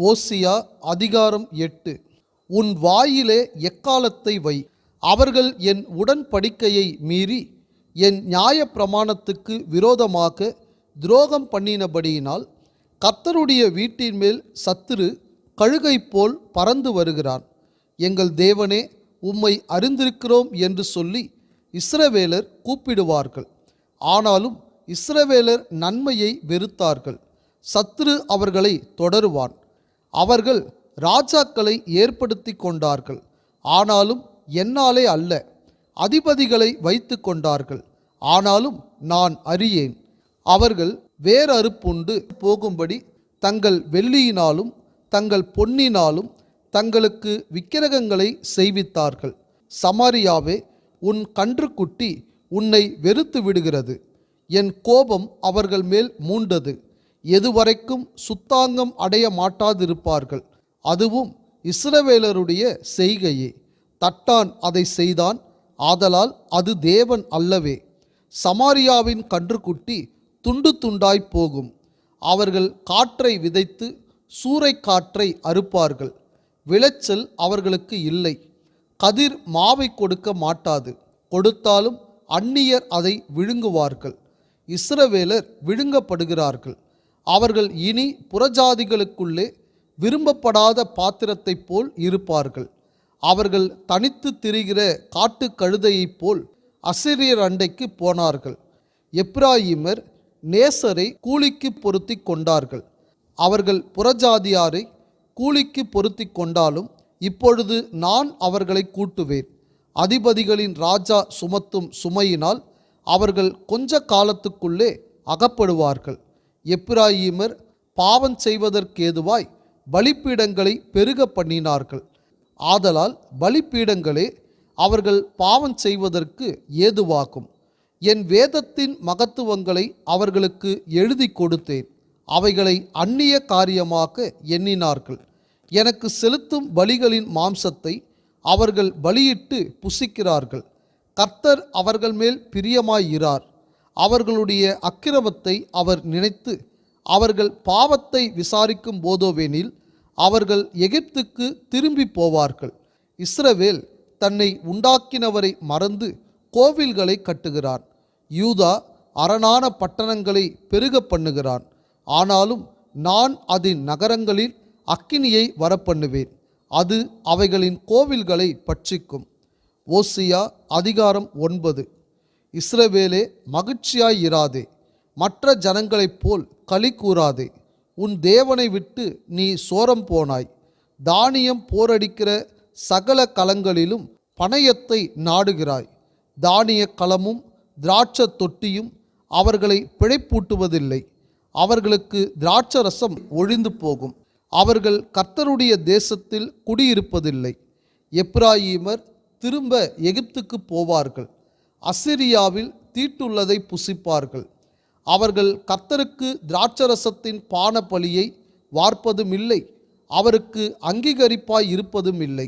ஓசியா அதிகாரம் 8. உன் வாயிலே எக்காலத்தை வை. அவர்கள் என் உடன்படிக்கையை மீறி என் நியாயப்பிரமாணத்துக்கு விரோதமாக துரோகம் பண்ணினபடியினால் கர்த்தருடைய வீட்டின் மேல் சத்துரு கழுகைப் போல் பறந்து வருகிறான். எங்கள் தேவனே, உம்மை அறிந்திருக்கிறோம் என்று சொல்லி இஸ்ரவேலர் கூப்பிடுவார்கள். ஆனாலும் இஸ்ரவேலர் நன்மையை வெறுத்தார்கள். சத்துரு அவர்களை தொடருவான். அவர்கள் ராஜாக்களை ஏற்படுத்தி கொண்டார்கள், ஆனாலும் என்னாலே அல்ல. அதிபதிகளை வைத்து கொண்டார்கள், ஆனாலும் நான் அறியேன். அவர்கள் வேரறுப்புண்டு போகும்படி தங்கள் வெள்ளியினாலும் தங்கள் பொன்னினாலும் தங்களுக்கு விக்கிரகங்களை செய்வித்தார்கள். சமாரியாவே, உன் கன்றுக்குட்டி உன்னை வெறுத்து விடுகிறது. என் கோபம் அவர்கள் மேல் மூண்டது. எதுவரைக்கும் சுத்தாங்கம் அடைய மாட்டாதிருப்பார்கள்? அதுவும் இஸ்ரவேலருடைய செய்கையே. தட்டான் அதை செய்தான், ஆதலால் அது தேவன் அல்லவே. சமாரியாவின் கன்றுக்குட்டி துண்டு துண்டாய் போகும். அவர்கள் காற்றை விதைத்து சூறைக்காற்றை அறுப்பார்கள். விளைச்சல் அவர்களுக்கு இல்லை. கதிர் மாவை கொடுக்க மாட்டாது. கொடுத்தாலும் அந்நியர் அதை விழுங்குவார்கள். இஸ்ரவேலர் விழுங்கப்படுகிறார்கள். அவர்கள் இனி புறஜாதிகளுக்குள்ளே விரும்பப்படாத பாத்திரத்தைப் போல் இருப்பார்கள். அவர்கள் தனித்து திரிகிற காட்டு கழுதையைப் போல் அசிரியர் அண்டைக்கு போனார்கள். எப்பிராயீமர் நேசரை கூலிக்கு பொருத்தி கொண்டார்கள். அவர்கள் புறஜாதியாரை கூலிக்கு பொருத்தி கொண்டாலும் இப்பொழுது நான் அவர்களை கூட்டுவேன். அதிபதிகளின் ராஜா சுமத்தும் சுமையினால் அவர்கள் கொஞ்ச காலத்துக்குள்ளே அகப்படுவார்கள். எப்பிராயீமர் பாவம் செய்வதற்கேதுவாய் பலிப்பீடங்களை பெருக பண்ணினார்கள். ஆதலால் பலிப்பீடங்களே அவர்கள் பாவம் செய்வதற்கு ஏதுவாகும். என் வேதத்தின் மகத்துவங்களை அவர்களுக்கு எழுதி கொடுத்தேன். அவைகளை அந்நிய காரியமாக எண்ணினார்கள். எனக்கு செலுத்தும் பலிகளின் மாம்சத்தை அவர்கள் பலியிட்டு புசிக்கிறார்கள். கர்த்தர் அவர்கள் மேல் பிரியமாயிரார். அவர்களுடைய அக்கிரமத்தை அவர் நினைத்து அவர்கள் பாவத்தை விசாரிக்கும் போதோவெனில் அவர்கள் எகிப்துக்கு திரும்பி போவார்கள். இஸ்ரவேல் தன்னை உண்டாக்கினவரை மறந்து கோவில்களை கட்டுகிறான். யூதா அரணான பட்டணங்களை பெருக பண்ணுகிறான். ஆனாலும் நான் அதன் நகரங்களில் அக்கினியை வரப்பண்ணுவேன். அது அவைகளின் கோவில்களை பட்சிக்கும். ஓசியா அதிகாரம் 9. இஸ்ரவேலே, மகிழ்ச்சியாயிராதே, மற்ற ஜனங்களைப் போல் களி கூறாதே. உன் தேவனை விட்டு நீ சோரம் போனாய். தானியம் போரடிக்கிற சகல களங்களிலும் பணயத்தை நாடுகிறாய். தானிய களமும் திராட்சை தொட்டியும் அவர்களை பிழைப்பூட்டுவதில்லை. அவர்களுக்கு திராட்சரசம் ஒழிந்து போகும். அவர்கள் கர்த்தருடைய தேசத்தில் குடியிருப்பதில்லை. எப்பிராயீமர் திரும்ப எகிப்துக்கு போவார்கள். அசிரியாவில் தீட்டுள்ளதை புசிப்பார்கள். அவர்கள் கர்த்தருக்கு திராட்சரசத்தின் பான பலியை வார்ப்பதும் இல்லை, அவருக்கு அங்கீகரிப்பாய் இருப்பதும் இல்லை.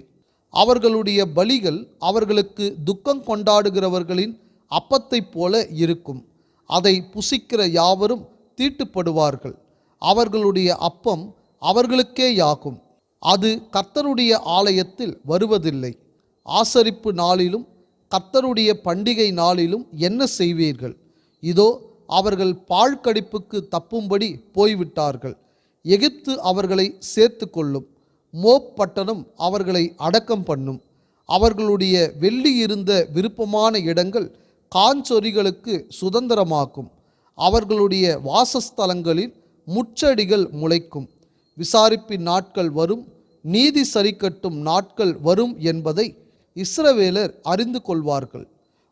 அவர்களுடைய பலிகள் அவர்களுக்கு துக்கம் கொண்டாடுகிறவர்களின் அப்பத்தைப் போல இருக்கும். அதை புசிக்கிற யாவரும் தீட்டுப்படுவார்கள். அவர்களுடைய அப்பம் அவர்களுக்கே யாகும். அது கர்த்தருடைய ஆலயத்தில் வருவதில்லை. ஆசரிப்பு நாளிலும் கர்த்தருடைய பண்டிகை நாளிலும் என்ன செய்வீர்கள்? இதோ, அவர்கள் பாழ்கடிப்புக்கு தப்பும்படி போய்விட்டார்கள். எகிப்து அவர்களை சேர்த்து கொள்ளும். மோப் பட்டணம் அவர்களை அடக்கம் பண்ணும். அவர்களுடைய வெள்ளி இருந்த விருப்பமான இடங்கள் காஞ்சொரிகளுக்கு சுதந்திரமாக்கும். அவர்களுடைய வாசஸ்தலங்களில் முச்செடிகள் முளைக்கும். விசாரிப்பின் நாட்கள் வரும், நீதி சரிக்கட்டும் நாட்கள் வரும் என்பதை இஸ்ரவேலர் அறிந்து கொள்வார்கள்.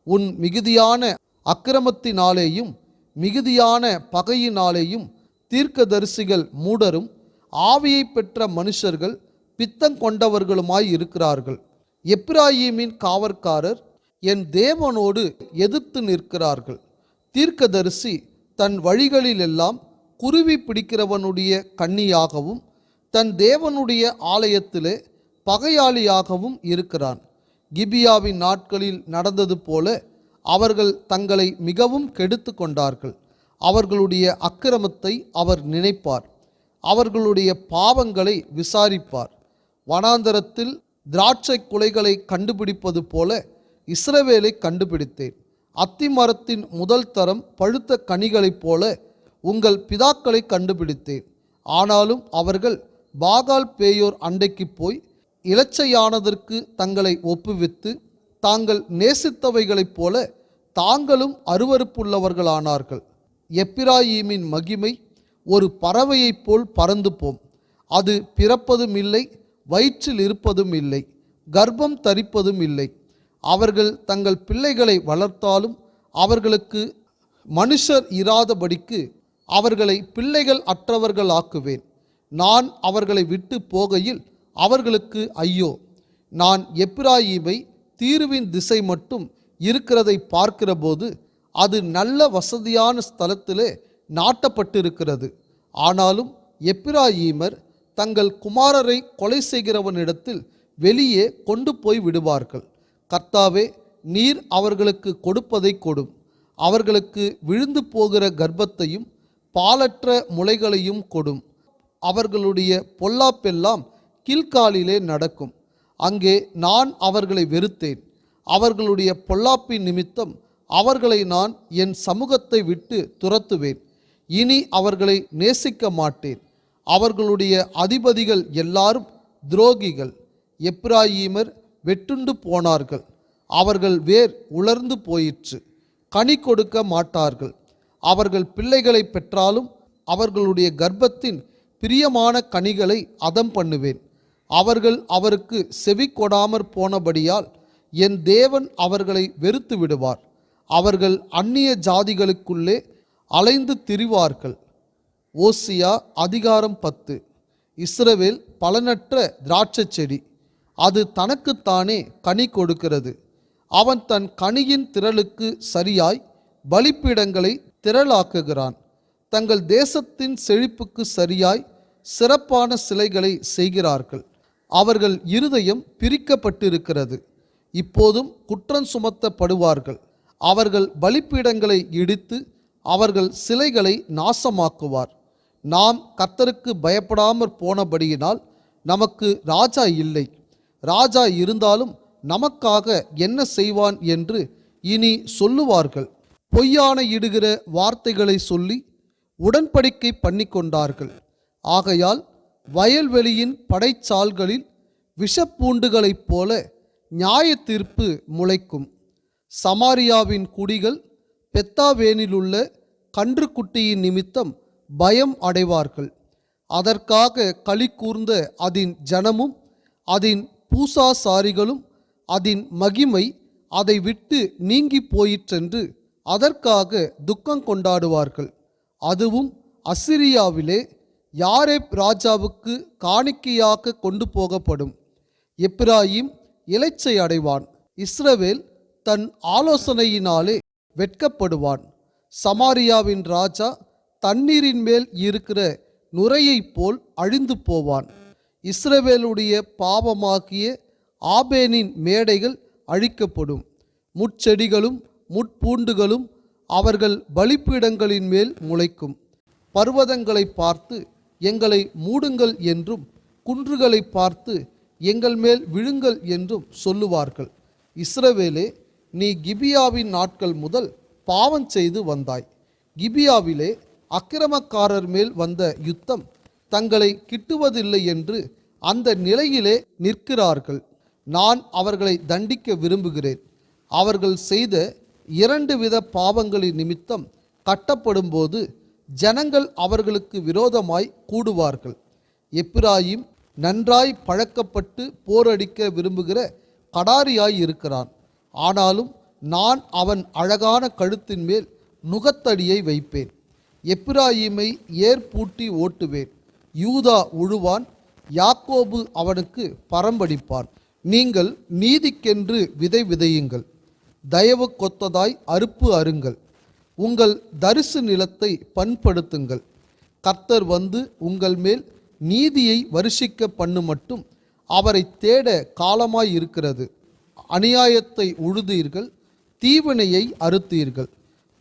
உன் மிகுதியான அக்கிரமத்தினாலேயும் மிகுதியான பகையினாலேயும் தீர்க்கதரிசிகள் மூடரும் ஆவியை பெற்ற மனுஷர்கள் பித்தங்கொண்டவர்களுமாய் இருக்கிறார்கள். எப்பிராயீமின் காவற்காரர் என் தேவனோடு எதிர்த்து நிற்கிறார்கள். தீர்க்கதரிசி தன் வழிகளிலெல்லாம் குருவி பிடிக்கிறவனுடைய கண்ணியாகவும் தன் தேவனுடைய ஆலயத்திலே பகையாளியாகவும் இருக்கிறான். கிபியாவின் நாட்களில் நடந்தது போல அவர்கள் தங்களை மிகவும் கெடுத்து கொண்டார்கள். அவர்களுடைய அக்கிரமத்தை அவர் நினைப்பார். அவர்களுடைய பாவங்களை விசாரிப்பார். வனாந்தரத்தில் திராட்சை குலைகளை கண்டுபிடிப்பது போல இஸ்ரவேலை கண்டுபிடித்தேன். அத்திமரத்தின் முதல் தரம் பழுத்த கனிகளைப் போல உங்கள் பிதாக்களை கண்டுபிடித்தேன். ஆனாலும் அவர்கள் பாகால் பேயோர் அண்டைக்கு போய் இலச்சையானதற்கு தங்களை ஒப்புவித்து தாங்கள் நேசித்தவைகளைப் போல தாங்களும் அருவருப்புள்ளவர்களானார்கள். எப்பிராயீமின் மகிமை ஒரு பறவையைப் போல் பறந்து போம். அது பிறப்பதும் இல்லை, வயிற்றில் இருப்பதும் இல்லை, கர்ப்பம் தரிப்பதும் இல்லை. அவர்கள் தங்கள் பிள்ளைகளை வளர்த்தாலும் அவர்களுக்கு மனுஷர் இராதபடிக்கு அவர்களை பிள்ளைகள் அற்றவர்கள் ஆக்குவேன். நான் அவர்களை விட்டு போகையில் அவர்களுக்கு ஐயோ! நான் எப்பிராயீமை தீருவின் திசை மட்டும் இருக்கிறதை பார்க்கிறபோது அது நல்ல வசதியான ஸ்தலத்திலே நாட்டப்பட்டிருக்கிறது. ஆனாலும் எப்பிராயீமர் தங்கள் குமாரரை கொலை செய்கிறவனிடத்தில் வெளியே கொண்டு போய் விடுவார்கள். கர்த்தாவே, நீர் அவர்களுக்கு கொடுப்பதை கொடும். அவர்களுக்கு விழுந்து போகிற கர்ப்பத்தையும் பாலற்ற முளைகளையும் கொடும். அவர்களுடைய பொல்லாப்பெல்லாம் கீழ்காலிலே நடக்கும். அங்கே நான் அவர்களை வெறுத்தேன். அவர்களுடைய பொல்லாப்பின் நிமித்தம் அவர்களை நான் என் சமூகத்தை விட்டு துரத்துவேன். இனி அவர்களை நேசிக்க மாட்டேன். அவர்களுடைய அதிபதிகள் எல்லாரும் துரோகிகள். எப்பிராயீமர் வெட்டுண்டு போனார்கள். அவர்கள் வேர் உலர்ந்து போயிற்று. கனி கொடுக்க மாட்டார்கள். அவர்கள் பிள்ளைகளை பெற்றாலும் அவர்களுடைய கர்ப்பத்தின் பிரியமான கனிகளை அதம் பண்ணுவேன். அவர்கள் அவருக்கு செவி கொடாமற் போனபடியால் என் தேவன் அவர்களை வெறுத்து விடுவார். அவர்கள் அந்நிய ஜாதிகளுக்குள்ளே அலைந்து திரிவார்கள். ஓசியா அதிகாரம் 10. இஸ்ரவேல் பலனற்ற திராட்சை செடி, அது தனக்குத்தானே கனி கொடுக்கிறது. அவன் தன் கனியின் திரளுக்கு சரியாய் பலிப்பீடங்களை திரளாக்குகிறான். தங்கள் தேசத்தின் செழிப்புக்கு சரியாய் சிறப்பான சிலைகளை செய்கிறார்கள். அவர்கள் இருதயம் பிரிக்கப்பட்டிருக்கிறது. இப்போதும் குற்றம் சுமத்தப்படுவார்கள். அவர்கள் பலிப்பீடங்களை இடித்து அவர்கள் சிலைகளை நாசமாக்குவார். நாம் கர்த்தருக்கு பயப்படாமற் போனபடியினால் நமக்கு ராஜா இல்லை. ராஜா இருந்தாலும் நமக்காக என்ன செய்வான் என்று இனி சொல்லுவார்கள். பொய்யான இடுகிற வார்த்தைகளை சொல்லி உடன்படிக்கை பண்ணிக்கொண்டார்கள். ஆகையால் வயல்வெளியின் படைச்சால்களில் விஷப்பூண்டுகளைப் போல நியாய தீர்ப்பு முளைக்கும். சமாரியாவின் குடிகள் பெத்தாவேனிலுள்ள கன்றுக்குட்டியின் நிமித்தம் பயம் அடைவார்கள். அதற்காக களி கூர்ந்த அதின் ஜனமும் அதின் பூசாசாரிகளும் அதின் மகிமை அதை விட்டு நீங்கி போயிற்றென்று அதற்காக துக்கம் கொண்டாடுவார்கள். அதுவும் அசிரியாவிலே யாரேப் ராஜாவுக்கு காணிக்கையாக கொண்டு போகப்படும். எப்பிராயீம் இளைச்சை அடைவான். இஸ்ரவேல் தன் ஆலோசனையினாலே வெட்கப்படுவான். சமாரியாவின் ராஜா தண்ணீரின் மேல் இருக்கிற நுரையைப் போல் அழிந்து போவான். இஸ்ரவேலுடைய பாவமாகிய ஆபேனின் மேடைகள் அழிக்கப்படும். முட்செடிகளும் முட்பூண்டுகளும் அவர்கள் பலிப்பீடங்களின் மேல் முளைக்கும். பர்வதங்களை பார்த்து எங்களை மூடுங்கள் என்றும் குன்றுகளை பார்த்து எங்கள் மேல் விழுங்கள் என்றும் சொல்லுவார்கள். இஸ்ரவேலே, நீ கிபியாவின் நாட்கள் முதல் பாவம் செய்து வந்தாய். கிபியாவிலே அக்கிரமக்காரர் மேல் வந்த யுத்தம் தங்களை கிட்டுவதில்லை என்று அந்த நிலையிலே நிற்கிறார்கள். நான் அவர்களை தண்டிக்க விரும்புகிறேன். அவர்கள் செய்த 2 வித பாவங்களின் நிமித்தம் கட்டப்படும்போது ஜனங்கள் அவர்களுக்கு விரோதமாய் கூடுவார்கள். எப்பிராயீம் நன்றாய் பழக்கப்பட்டு போரடிக்க விரும்புகிற கடாரியாய் இருக்கிறான். ஆனாலும் நான் அவன் அழகான கழுத்தின் மேல் நுகத்தடியை வைப்பேன். எப்பிராயீமை ஏர்பூட்டி ஓட்டுவேன். யூதா உழுவான், யாக்கோபு அவனுக்கு பரம்படிப்பான். நீங்கள் நீதிக்கென்று விதை விதையுங்கள், தயவு கொத்ததாய் அறுப்பு அருங்கள். உங்கள் தரிசு நிலத்தை பண்படுத்துங்கள். கர்த்தர் வந்து உங்கள் மேல் நீதியை வருஷிக்க பண்ணு மட்டும் அவரை தேட காலமாய் இருக்கிறது. அநியாயத்தை உழுதீர்கள், தீவினையை அறுத்தீர்கள்,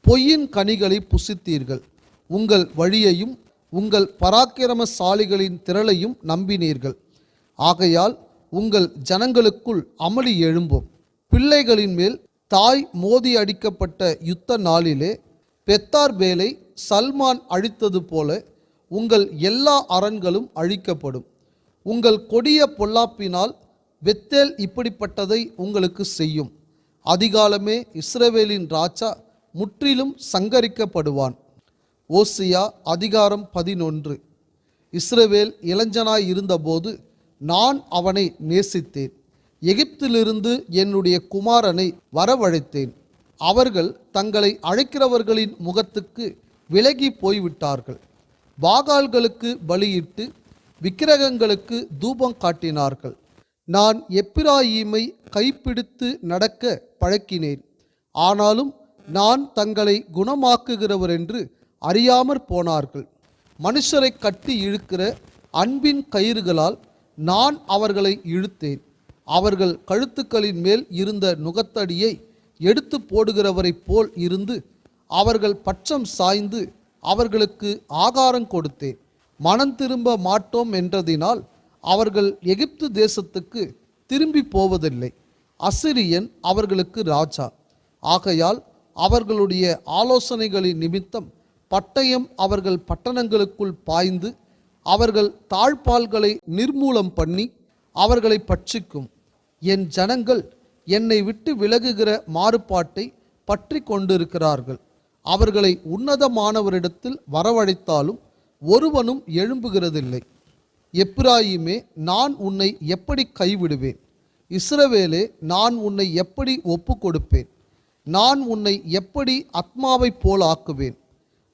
பொய்யின் கனிகளை புசித்தீர்கள். உங்கள் வழியையும் உங்கள் பராக்கிரமசாலிகளின் திரளையும் நம்பினீர்கள். ஆகையால் உங்கள் ஜனங்களுக்குள் அமளி எழும்பும். பிள்ளைகளின் மேல் தாய் மோதி அடிக்கப்பட்ட யுத்த நாளிலே பெத்தார்பேலை சல்மான் அழித்தது போல உங்கள் எல்லா அரண்களும் அழிக்கப்படும். உங்கள் கொடிய பொல்லாப்பினால் பெத்தேல் இப்படிப்பட்டதை உங்களுக்கு செய்யும். அதிகாலமே இஸ்ரவேலின் ராஜா முற்றிலும் சங்கரிக்கப்படுவான். ஓசியா அதிகாரம் 11. இஸ்ரவேல் இளைஞனாய் இருந்தபோது நான் அவனை நேசித்தேன். எகிப்திலிருந்து என்னுடைய குமாரனை வரவழைத்தேன். அவர்கள் தங்களை அழைக்கிறவர்களின் முகத்துக்கு விலகி போய்விட்டார்கள். பாகால்களுக்கு பலியிட்டு விக்கிரகங்களுக்கு தூபம் காட்டினார்கள். நான் எப்பிராயீமை கைப்பிடித்து நடக்க பழக்கினேன். ஆனாலும் நான் தங்களை குணமாக்குகிறவர் என்று அறியாமற் போனார்கள். மனுஷரை கட்டி இழுக்கிற அன்பின் கயிறுகளால் நான் அவர்களை இழுத்தேன். அவர்கள் கழுத்துக்களின் மேல் இருந்த நுகத்தடியை எடுத்து போடுகிறவரைப் போல் இருந்து அவர்கள் பட்சம் சாய்ந்து அவர்களுக்கு ஆகாரம் கொடுத்தேன். மனம் திரும்ப மாட்டோம் என்றதினால் அவர்கள் எகிப்து தேசத்துக்கு திரும்பி போவதில்லை. அசிரியன் அவர்களுக்கு ராஜா. ஆகையால் அவர்களுடைய ஆலோசனைகளின் நிமித்தம் பட்டயம் அவர்கள் பட்டணங்களுக்குள் பாய்ந்து அவர்கள் தாழ்பால்களை நிர்மூலம் பண்ணி அவர்களை பட்சிக்கும். என் ஜனங்கள் என்னை விட்டு விலகுகிற மாறுபாட்டை பற்றி கொண்டிருக்கிறார்கள். அவர்களை உன்னதமானவரிடத்தில் வரவழைத்தாலும் ஒருவனும் எழும்புகிறதில்லை. எப்பிராயீமே, நான் உன்னை எப்படி கைவிடுவேன்? இஸ்ரவேலே, நான் உன்னை எப்படி ஒப்பு கொடுப்பேன்? நான் உன்னை எப்படி அத்மாவைப் போல ஆக்குவேன்?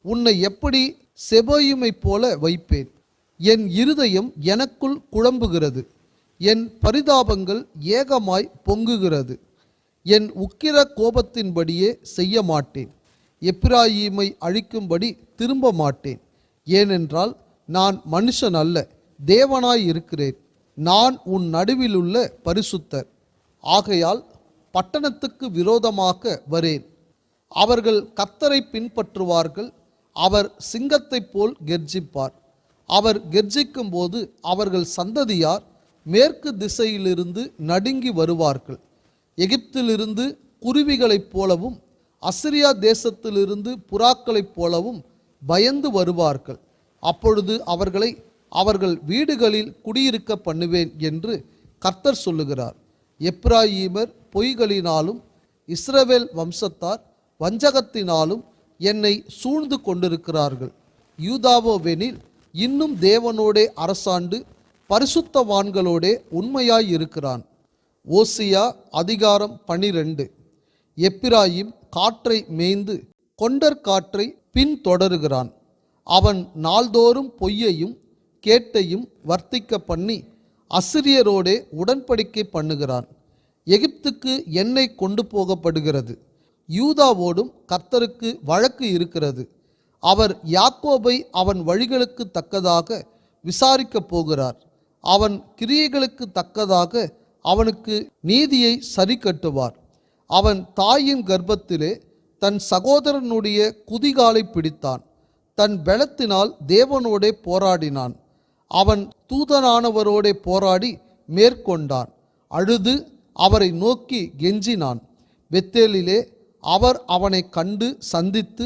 உன்னை எப்படி செபோயுமைப் போல வைப்பேன்? என் இருதயம் எனக்குள் குழம்புகிறது. என் பரிதாபங்கள் ஏகமாய் பொங்குகிறது. என் உக்கிர கோபத்தின்படியே செய்ய மாட்டேன். எப்பிராயீமை அழிக்கும்படி திரும்ப மாட்டேன். ஏனென்றால் நான் மனுஷன் அல்ல, தேவனாய் இருக்கிறேன். நான் உன் நடுவிலுள்ள பரிசுத்தர். ஆகையால் பட்டணத்துக்கு விரோதமாக வரேன். அவர்கள் கர்த்தரை பின்பற்றுவார்கள். அவர் சிங்கத்தைப் போல் கெர்ஜிப்பார். அவர் கெர்ஜிக்கும் போது அவர்கள் சந்ததியார் மேற்கு திசையிலிருந்து நடுங்கி வருவார்கள். எகிப்திலிருந்து குருவிகளைப் போலவும் அசிரியா தேசத்திலிருந்து புறாக்களைப் போலவும் பயந்து வருவார்கள். அப்பொழுது அவர்களை அவர்கள் வீடுகளில் குடியிருக்க பண்ணுவேன் என்று கர்த்தர் சொல்லுகிறார். எப்பிராயீமர் பொய்களினாலும் இஸ்ரவேல் வம்சத்தார் வஞ்சகத்தினாலும் என்னை சூழ்ந்து கொண்டிருக்கிறார்கள். யூதாவோவெனில் இன்னும் தேவனோடே அரசாண்டு பரிசுத்தவான்களோடே உண்மையாய் இருக்கிறான். ஓசியா அதிகாரம் 12. எப்பிராயிம் காற்றை மேய்ந்து கொண்டற் காற்றை பின்தொடருகிறான். அவன் நாள்தோறும் பொய்யையும் கேட்டையும் வர்த்திக்க பண்ணி அசிரியரோடே உடன்படிக்கை பண்ணுகிறான். எகிப்துக்கு எண்ணெய் கொண்டு போகப்படுகிறது. யூதாவோடும் கர்த்தருக்கு வழக்கு இருக்கிறது. அவர் யாக்கோபை அவன் வழிகளுக்கு தக்கதாக விசாரிக்கப் போகிறார். அவன் கிரியைகளுக்கு தக்கதாக அவனுக்கு நீதியை சரி கட்டுவார். அவன் தாயின் கர்ப்பத்திலே தன் சகோதரனுடைய குதிகாலை பிடித்தான். தன் பலத்தினால் தேவனோடே போராடினான். அவன் தூதனானவரோடே போராடி மேற்கொண்டான். அழுது அவரை நோக்கி கெஞ்சினான். பெத்தேலிலே அவர் அவனை கண்டு சந்தித்து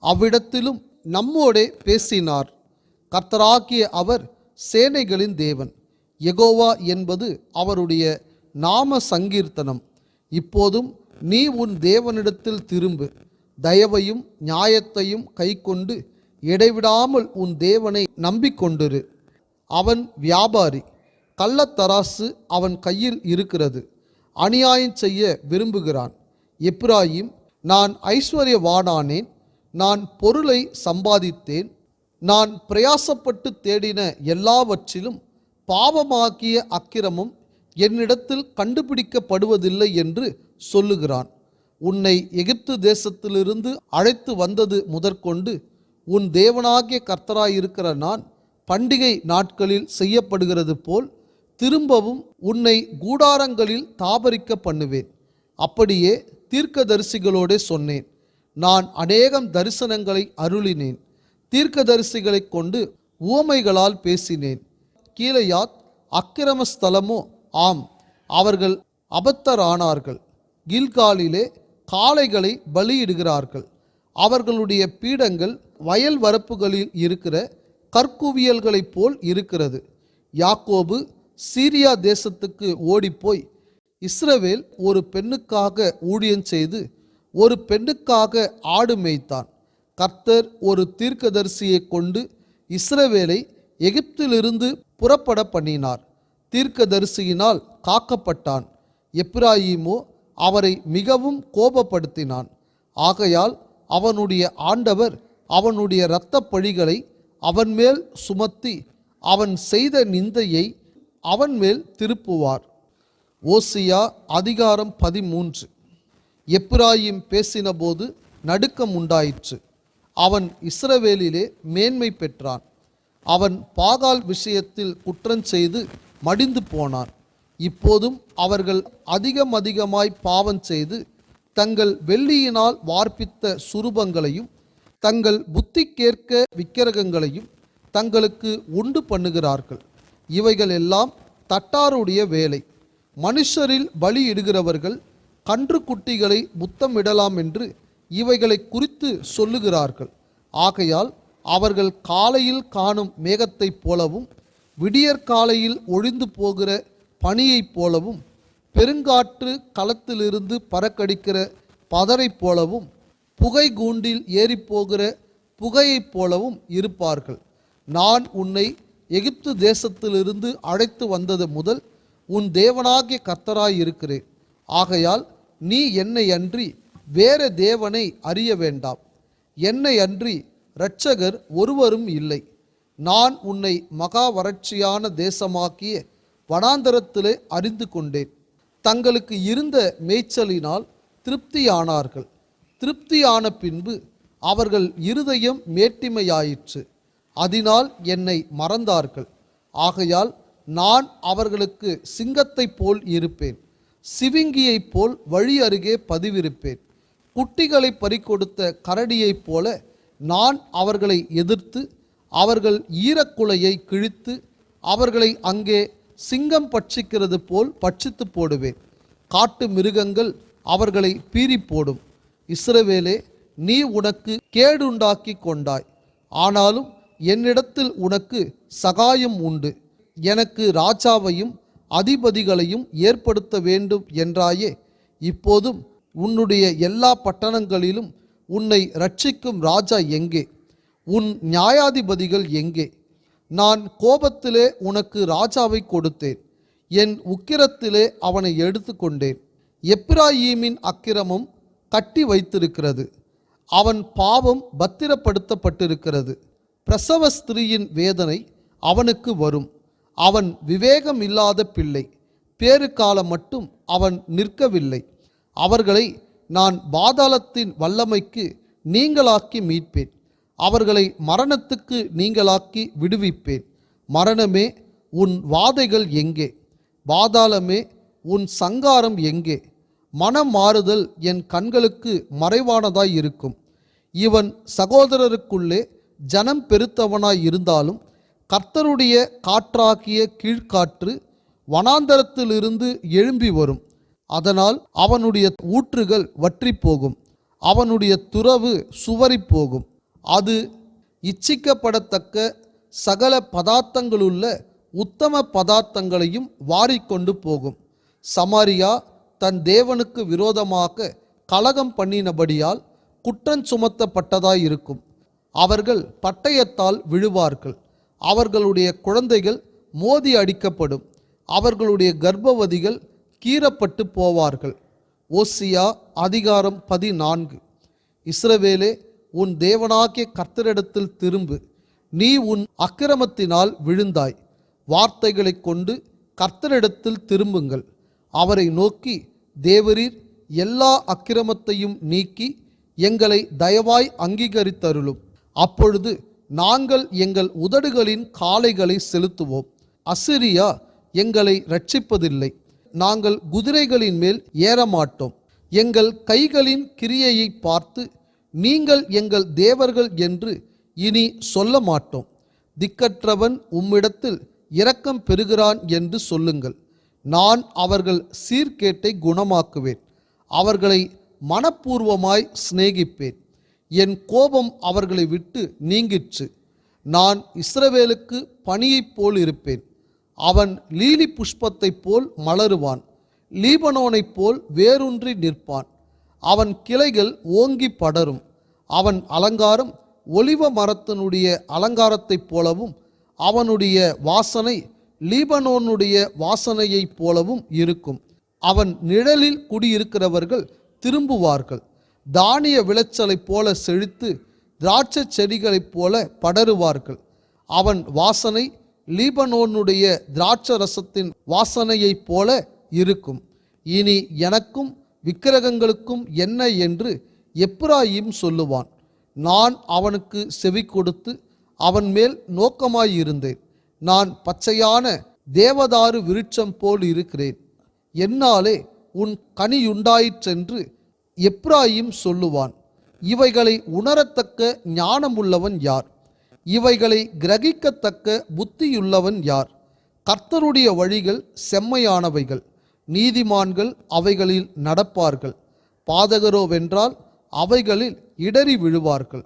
அவ்விடத்திலும் நம்மோடே பேசினார். கர்த்தராகிய அவர் சேனைகளின் தேவன். யெகோவா என்பது அவருடைய நாம சங்கீர்த்தனம். இப்போதும் நீ உன் தேவனிடத்தில் திரும்பு. தயவையும் நியாயத்தையும் கைக்கொண்டு இடைவிடாமல் உன் தேவனை நம்பிக்கொண்டிரு. அவன் வியாபாரி. கள்ளத்தராசு அவன் கையில் இருக்கிறது. அநியாயம் செய்ய விரும்புகிறான். எப்பிராயீம், நான் ஐஸ்வர்யவானானேன், நான் பொருளை சம்பாதித்தேன், நான் பிரயாசப்பட்டு தேடின எல்லாவற்றிலும் பாவமாகிய அக்கிரமம் என்னிடத்தில் கண்டுபிடிக்கப்படுவதில்லை என்று சொல்லுகிறான். உன்னை எகிப்து தேசத்திலிருந்து அழைத்து வந்தது முதற்கொண்டு உன் தேவனாகிய கர்த்தராயிருக்கிற நான் பண்டிகை நாட்களில் செய்யப்படுகிறது போல் திரும்பவும் உன்னை கூடாரங்களில் தாபரிக்க பண்ணுவேன். அப்படியே தீர்க்கதரிசிகளோடே சொன்னேன். நான் அநேகம் தரிசனங்களை அருளினேன். தீர்க்கதரிசிகளைக் கொண்டு உவமைகளால் பேசினேன். கீலேயாத் அக்கிரம ஸ்தலமோ? ஆம், அவர்கள் அபத்தரானார்கள். கில்காலிலே காளைகளை பலியிடுகிறார்கள். அவர்களுடைய பீடங்கள் வயல் வரப்புகளில் இருக்கிற கற்குவியல்களைப் போல் இருக்கிறது. யாக்கோபு சீரியா தேசத்துக்கு ஓடிப்போய் இஸ்ரவேல் ஒரு பெண்ணுக்காக ஊழியம் செய்து ஒரு பெண்ணுக்காக ஆடு மேய்த்தான். கர்த்தர் ஒரு தீர்க்கதரிசியை கொண்டு இஸ்ரவேலை எகிப்திலிருந்து புறப்பட பண்ணினார். தீர்க்கதரிசியினால் காக்கப்பட்டான். எப்பிராயீமோ அவரை மிகவும் கோபப்படுத்தினான். ஆகையால் அவனுடைய ஆண்டவர் அவனுடைய இரத்தப் பழிகளை அவன் மேல் சுமத்தி அவன் செய்த நிந்தையை அவன் மேல் திருப்புவார். ஓசியா அதிகாரம் 13. எப்பிராயீம் பேசினபோது நடுக்கம் உண்டாயிற்று. அவன் இஸ்ரவேலிலே மேன்மை பெற்றான். அவன் பாகால் விஷயத்தில் குற்றஞ்செய்து மடிந்து போனான். இப்போதும் அவர்கள் அதிகமாய் பாவம் செய்து தங்கள் வெள்ளியினால் வார்ப்பித்த சுரூபங்களையும் தங்கள் புத்திக்கேற்க விக்கிரகங்களையும் தங்களுக்கு உண்டு பண்ணுகிறார்கள். இவைகள் எல்லாம் தட்டாருடைய வேலை. மனுஷரில் பலியிடுகிறவர்கள் கன்றுக்குட்டிகளை முத்தமிடலாம் என்று இவைகளை குறித்து சொல்லுகிறார்கள். ஆகையால் அவர்கள் காலையில் காணும் மேகத்தைப் போலவும் விடியற்காலையில் ஒழிந்து போகிற பனியைப் போலவும் பெருங்காற்று களத்திலிருந்து பறக்கடிக்கிற பதரைப் போலவும் புகை கூண்டில் ஏறிப்போகிற புகையைப் போலவும் இருப்பார்கள். நான் உன்னை எகிப்து தேசத்திலிருந்து அழைத்து வந்தது முதல் உன் தேவனாகிய கர்த்தராய் இருக்கிறேன். ஆகையால் நீ என்னை அன்றி வேற தேவனை அறிய வேண்டாம். என்னை அன்றி இரட்சகர் ஒருவரும் இல்லை. நான் உன்னை மகா வறட்சியான தேசமாக்கிய வனாந்தரத்திலே அறிந்து கொண்டேன். தங்களுக்கு இருந்த மேய்ச்சலினால் திருப்தியானார்கள். திருப்தியான பின்பு அவர்கள் இருதயம் மேட்டிமையாயிற்று. அதனால் என்னை மறந்தார்கள். ஆகையால் நான் அவர்களுக்கு சிங்கத்தைப் போல் இருப்பேன், சிவிங்கியைப் போல் வழி அருகே பதிவிருப்பேன். குட்டிகளை பறிகொடுத்த கரடியைப் போல நான் அவர்களை எதிர்த்து அவர்கள் ஈரக்குலையை கிழித்து அவர்களை அங்கே சிங்கம் பட்சிக்கிறது போல் பட்சித்து போடுவேன். காட்டு மிருகங்கள் அவர்களை பீறி போடும். இஸ்ரவேலே, நீ உனக்கு கேடுண்டாக்கி கொண்டாய். ஆனாலும் என்னிடத்தில் உனக்கு சகாயம் உண்டு. எனக்கு ராஜாவையும் அதிபதிகளையும் ஏற்படுத்த வேண்டும் என்றாயே. இப்போதும் உன்னுடைய எல்லா பட்டணங்களிலும் உன்னை ரட்சிக்கும் ராஜா எங்கே? உன் நியாயாதிபதிகள் எங்கே? நான் கோபத்திலே உனக்கு ராஜாவை கொடுத்தேன், என் உக்கிரத்திலே அவனை எடுத்து கொண்டேன். எப்பிராயீமின் அக்கிரமம் கட்டி வைத்திருக்கிறது, அவன் பாவம் பத்திரப்படுத்தப்பட்டிருக்கிறது. பிரசவ ஸ்திரீயின் வேதனை அவனுக்கு வரும். அவன் விவேகம் இல்லாத பிள்ளை, பேறு காலம் மட்டும் அவன் நிற்கவில்லை. அவர்களை நான் பாதாளத்தின் வல்லமைக்கு நீங்களாக்கி மீட்பேன். அவர்களை மரணத்துக்கு நீங்களாக்கி விடுவிப்பேன். மரணமே, உன் வாதைகள் எங்கே? பாதாளமே, உன் சங்காரம் எங்கே? மனம் மாறுதல் என் கண்களுக்கு மறைவானதாய் இருக்கும். இவன் சகோதரருக்குள்ளே ஜனம் பெருத்தவனாய் இருந்தாலும் கர்த்தருடைய காற்றாகிய கீழ்காற்று வனாந்தரத்திலிருந்து எழும்பி வரும். அதனால் அவனுடைய ஊற்றுகள் வற்றி போகும், அவனுடைய துறவு சுவரி போகும். அது இச்சிக்கப்படத்தக்க சகல பதார்த்தங்களுள்ள உத்தம பதார்த்தங்களையும் வாரிக்கொண்டு போகும். சமாரியா தன் தேவனுக்கு விரோதமாக கலகம் பண்ணினபடியால் குற்றம் சுமத்தப்பட்டதாயிருக்கும். அவர்கள் பட்டயத்தால் விழுவார்கள், அவர்களுடைய குழந்தைகள் மோதி அடிக்கப்படும், அவர்களுடைய கர்ப்பவதிகள் கீறப்பட்டு போவார்கள். ஓசியா அதிகாரம் 14. இஸ்ரவேலே, உன் தேவனாகிய கர்த்தரிடத்தில் திரும்பு. நீ உன் அக்கிரமத்தினால் விழுந்தாய். வார்த்தைகளை கொண்டு கர்த்தரிடத்தில் திரும்புங்கள். அவரை நோக்கி, தேவரீர் எல்லா அக்கிரமத்தையும் நீக்கி எங்களை தயவாய் அங்கீகரித்தருளும். அப்பொழுது நாங்கள் எங்கள் உதடுகளின் காளைகளை செலுத்துவோம். அசிரியா எங்களை இரட்சிப்பதில்லை. நாங்கள் குதிரைகளின் மேல் ஏறமாட்டோம். எங்கள் கைகளின் கிரியையை பார்த்து நீங்கள் எங்கள் தேவர்கள் என்று இனி சொல்ல மாட்டோம். திக்கற்றவன் உம்மிடத்தில் இரக்கம் பெறுகிறான் என்று சொல்லுங்கள். நான் அவர்கள் சீர்கேட்டை குணமாக்குவேன். அவர்களை மனப்பூர்வமாய் சிநேகிப்பேன். என் கோபம் அவர்களை விட்டு நீங்கிற்று. நான் இஸ்ரவேலுக்கு பனியைப் போல் இருப்பேன். அவன் லீலி புஷ்பத்தைப் போல் மலருவான். லீபனோனைப் போல் வேரூன்றி நிற்பான். அவன் கிளைகள் ஓங்கி படரும். அவன் அலங்காரம் ஒலிவ மரத்தினுடைய அலங்காரத்தைப் போலவும் அவனுடைய வாசனை லீபனோனுடைய வாசனையைப் போலவும் இருக்கும். அவன் நிழலில் குடியிருக்கிறவர்கள் திரும்புவார்கள். தானிய விளைச்சலைப் போல செழித்து திராட்சை செடிகளைப் போல படருவார்கள். அவன் வாசனை லீபனோனுடைய திராட்சரசத்தின் வாசனையைப் போல இருக்கும். இனி எனக்கும் விக்கிரகங்களுக்கும் என்ன என்று எப்பிராயீம் சொல்லுவான். நான் அவனுக்கு செவி கொடுத்து அவன் மேல் நோக்கமாயிருந்தேன். நான் பச்சையான தேவதாரு விருட்சம் போல் இருக்கிறேன். என்னாலே உன் கனியுண்டாயிற்றென்று எப்பிராயீம் சொல்லுவான். இவைகளை உணரத்தக்க ஞானமுள்ளவன் யார்? இவைகளை கிரகிக்கத்தக்க புத்தியுள்ளவன் யார்? கர்த்தருடைய வழிகள் செம்மையானவைகள், நீதிமான்கள் அவைகளில் நடப்பார்கள். பாதகரோவென்றால் அவைகளில் இடறி விழுவார்கள்.